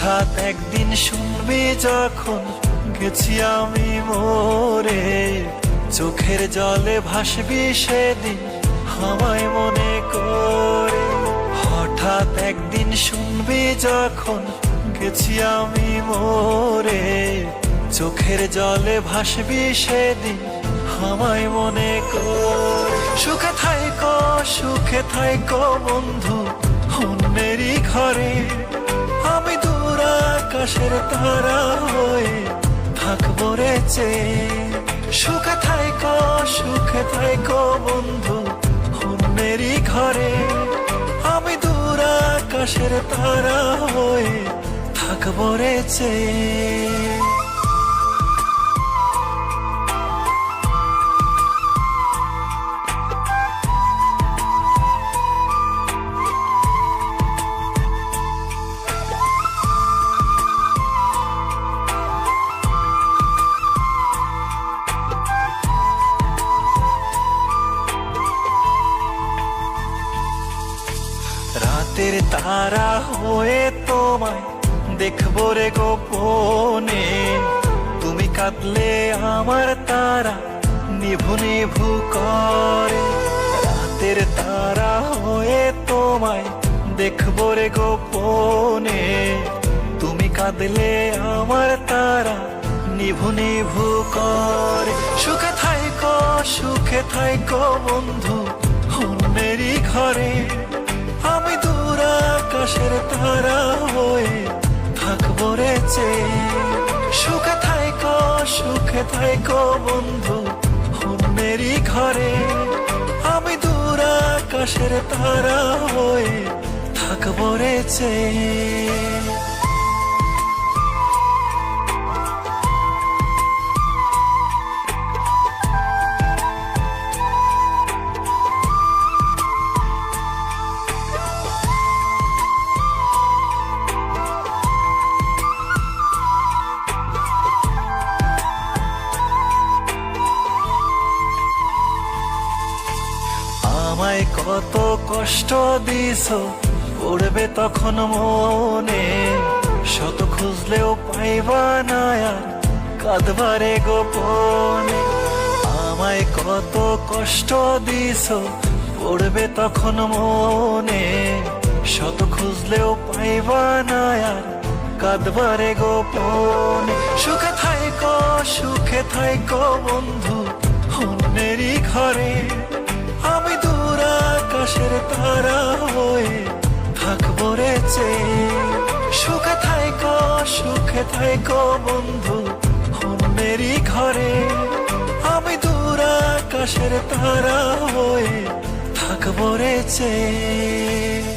হঠাৎ একদিন শুনবি যখন গেছি আমি মরে, চোখের জলে ভাসবি সেদিন আমায় মনে করে। হঠাৎ একদিন শুনবি যখন গেছি আমি মরে, চোখের জলে ভাসবি সেদিন আমায় মনে করে। সুখে থাইকো বন্ধু অন্যেরই ঘরে, আমি দূর আকাশের তারা হয়ে থাকবো রে চেয়ে। সুখে থাইকো বন্ধু অন্যেরই ঘরে, আমি দূর আকাশের তারা হয়ে থাকবো রে চেয়ে। রাতের তারা হয়ে তোমায় দেখবো রে গোপনে, তুমি কাঁদলে আমার তারা নিভু নিভু করে। রাতের তারা হয়ে তোমায় দেখবো রে গোপনে, তুমি কাঁদলে আমার তারা নিভু নিভু করে। সুখে থাইকো বন্ধু অন্যেরই ঘরে, আমি দূর আকাশের তারা হয়ে থাকবো রে চেয়ে। সুখে থাইকো বন্ধু অন্যেরই ঘরে, আমি দূর আকাশের তারা হয়ে থাকবো রে চেয়ে। আমায় কত কষ্ট দিছো পড়বে তখন মনে, শত খুঁজলেও পাইবা না আর কাঁদবারে গোপনে। আমায় কত কষ্ট দিছো পড়বে তখন মনে, শত খুঁজলেও পাইবা না আর কাঁদবারে গোপনে। সুখে থাইকো বন্ধু অন্যেরই ঘরে, আমি দূর আকাশের তারা হয়ে থাকবো রে চেয়ে। সুখে থাইকো বন্ধু অন্যেরই ঘরে, আমি দূর আকাশের তারা হয়ে থাকবো রে চেয়ে।